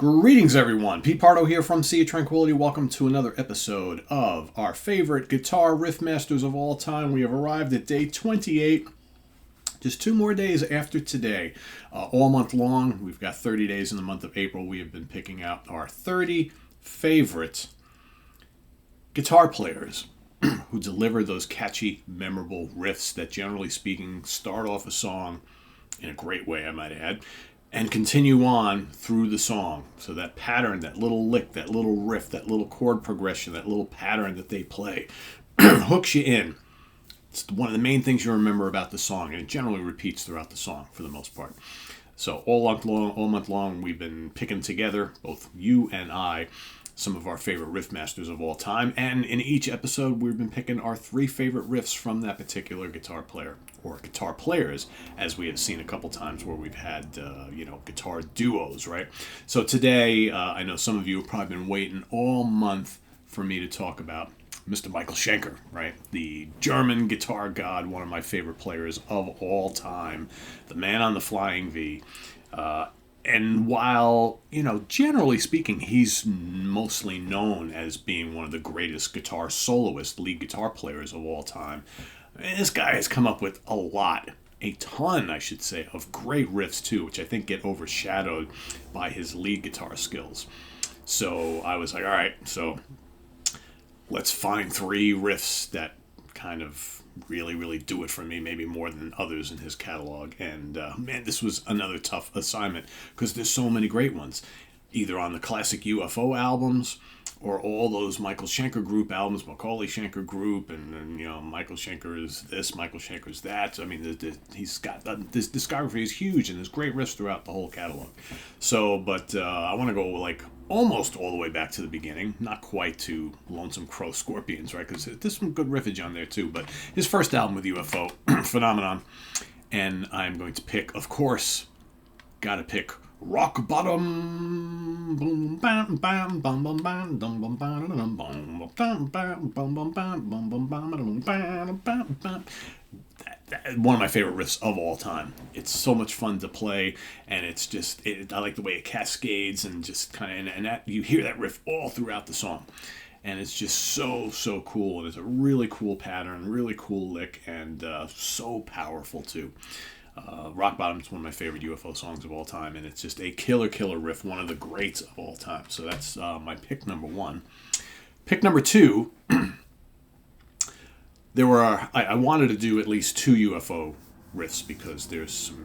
Greetings, everyone. Pete Pardo here from Sea of Tranquility. Welcome to another episode of our favorite guitar Riff-Masters of all time. We have arrived at day 28, just 2 more days after today. All month long, we've got 30 days in the month of April. We have been picking out our 30 favorite guitar players who deliver those catchy, memorable riffs that, generally speaking, start off a song in a great way, I might add, and continue on through the song. So that pattern, that little lick, that little riff, that little chord progression, that little pattern that they play hooks you in. It's one of the main things you remember about the song, and it generally repeats throughout the song for the most part. So all month long, we've been picking together, both you and I, some of our favorite riff masters of all time, and in each episode we've been picking our 3 favorite riffs from that particular guitar player, or guitar players, as we have seen a couple times where we've had guitar duos, right? So today, I know some of you have probably been waiting all month for me to talk about Mr. Michael Schenker, right? The German guitar god, one of my favorite players of all time, the man on the flying V. And while, generally speaking, he's mostly known as being one of the greatest guitar soloists, lead guitar players of all time, this guy has come up with a ton, I should say, of great riffs too, which I think get overshadowed by his lead guitar skills. So I was like, all right, so let's find 3 riffs that kind of really do it for me, maybe more than others in his catalog. And man, this was another tough assignment because there's so many great ones, either on the classic UFO albums or all those Michael Schenker Group albums, Macaulay Schenker Group, and Michael Schenker is this, Michael Schenker is that. I mean, he's got this discography is huge, and there's great riffs throughout the whole catalog. So, but I want to go almost all the way back to the beginning, not quite to Lonesome Crow Scorpions, right? Because there's some good riffage on there too. But his first album with UFO, Phenomenon, and I'm going to pick, of course, gotta pick Rock Bottom. Boom bam bam bum bum bam dum bum bam dum bum bam bam bum bum bam bum bum bam bam bam bam. One of my favorite riffs of all time. It's so much fun to play, and it's just I like the way it cascades and just kind of and that you hear that riff all throughout the song, and it's just so cool. And it's a really cool pattern, really cool lick, and so powerful too. Rock Bottom is one of my favorite UFO songs of all time, and it's just a killer riff, one of the greats of all time. So that's my pick number 1. Pick number 2, I wanted to do at least 2 UFO riffs because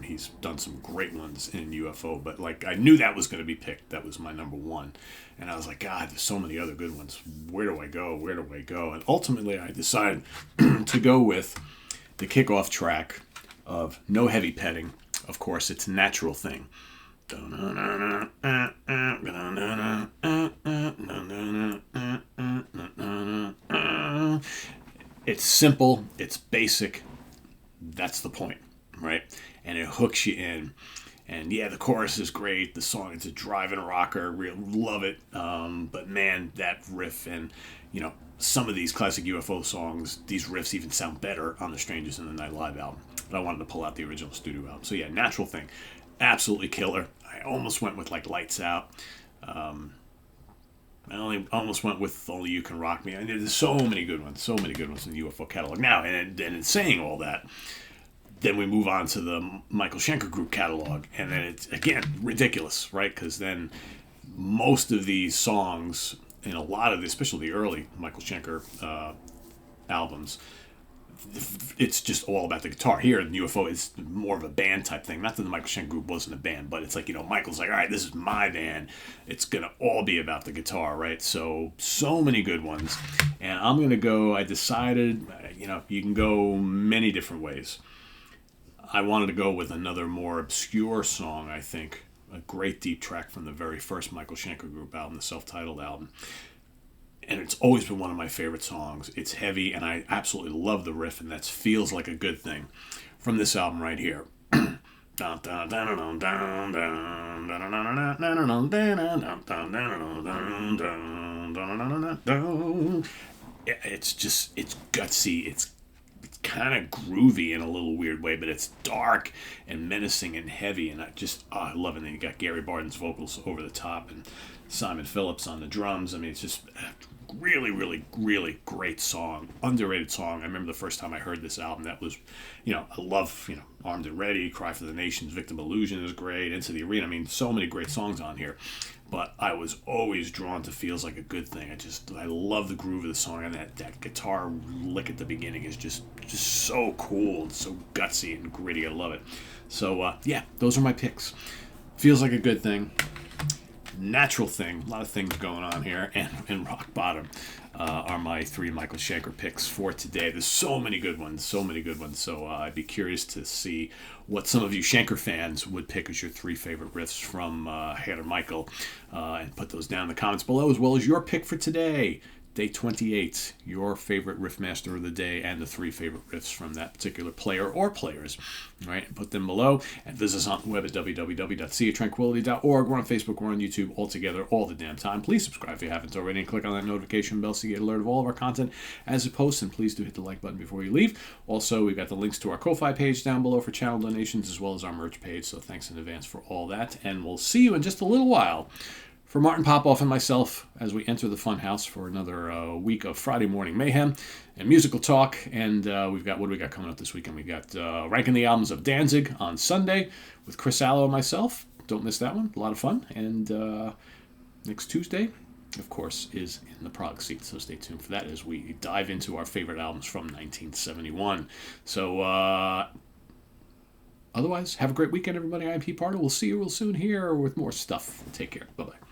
he's done some great ones in UFO, but I knew that was going to be picked. That was my number 1, and I was like, God, there's so many other good ones. Where do I go? And ultimately I decided to go with the kickoff track of No Heavy Petting. Of course, it's Natural Thing. It's simple, it's basic, that's the point, right? And it hooks you in. And yeah, the chorus is great, the song, it's a driving rocker, love it. But man, that riff and, some of these classic UFO songs, these riffs even sound better on the Strangers in the Night live album. But I wanted to pull out the original studio album. So yeah, Natural Thing, absolutely killer. I almost went with Lights Out. I almost went with Only You Can Rock Me. I mean, there's so many good ones in the UFO catalog. Now, and in saying all that, then we move on to the Michael Schenker Group catalog, and then it's, again, ridiculous, right? Because then most of these songs, and a lot of especially the early Michael Schenker albums, it's just all about the guitar. Here in UFO, it's more of a band type thing. Not that the Michael Schenker Group wasn't a band, but it's Michael's like, all right, this is my band. It's going to all be about the guitar, right? So many good ones. And I'm going to go, I decided, you can go many different ways. I wanted to go with another more obscure song, I think. A great deep track from the very first Michael Schenker Group album, the self-titled album. And it's always been one of my favorite songs. It's heavy, and I absolutely love the riff, and that feels like a good thing. From this album right here. It's gutsy, it's kind of groovy in a little weird way, but it's dark and menacing and heavy, and I love it. And then you got Gary Barton's vocals over the top and Simon Phillips on the drums. I mean, it's just really, really, really great song, underrated song. I remember the first time I heard this album, that was, I love, Armed and Ready, Cry for the Nations, Victim Illusion is great, Into the Arena. I mean, so many great songs on here. But I was always drawn to Feels Like a Good Thing. I love the groove of the song, and that guitar lick at the beginning is just so cool and so gutsy and gritty. I love it. So, those are my picks. Feels Like a Good Thing, Natural Thing, a lot of things going on here, and Rock Bottom are my 3 Michael Schenker picks for today. There's so many good ones. So I'd be curious to see what some of you Schenker fans would pick as your 3 favorite riffs from Hair Michael, and put those down in the comments below, as well as your pick for today. Day 28, your favorite Riff-Master of the day and the 3 favorite riffs from that particular player or players. All right, and put them below. And visit us on the web at www.seaoftranquility.org. We're on Facebook, we're on YouTube, all together, all the damn time. Please subscribe if you haven't already, and click on that notification bell so you get alert of all of our content as it posts. And please do hit the like button before you leave. Also, we've got the links to our Ko-Fi page down below for channel donations, as well as our merch page. So thanks in advance for all that. And we'll see you in just a little while. For Martin Popoff and myself, as we enter the Funhouse for another week of Friday morning mayhem and musical talk. And what do we got coming up this weekend? We got Ranking the Albums of Danzig on Sunday with Chris Allo and myself. Don't miss that one. A lot of fun. And next Tuesday, of course, is In the Prog Seat. So stay tuned for that as we dive into our favorite albums from 1971. So otherwise, have a great weekend, everybody. I'm Pete Pardo. We'll see you real soon here with more stuff. Take care. Bye-bye.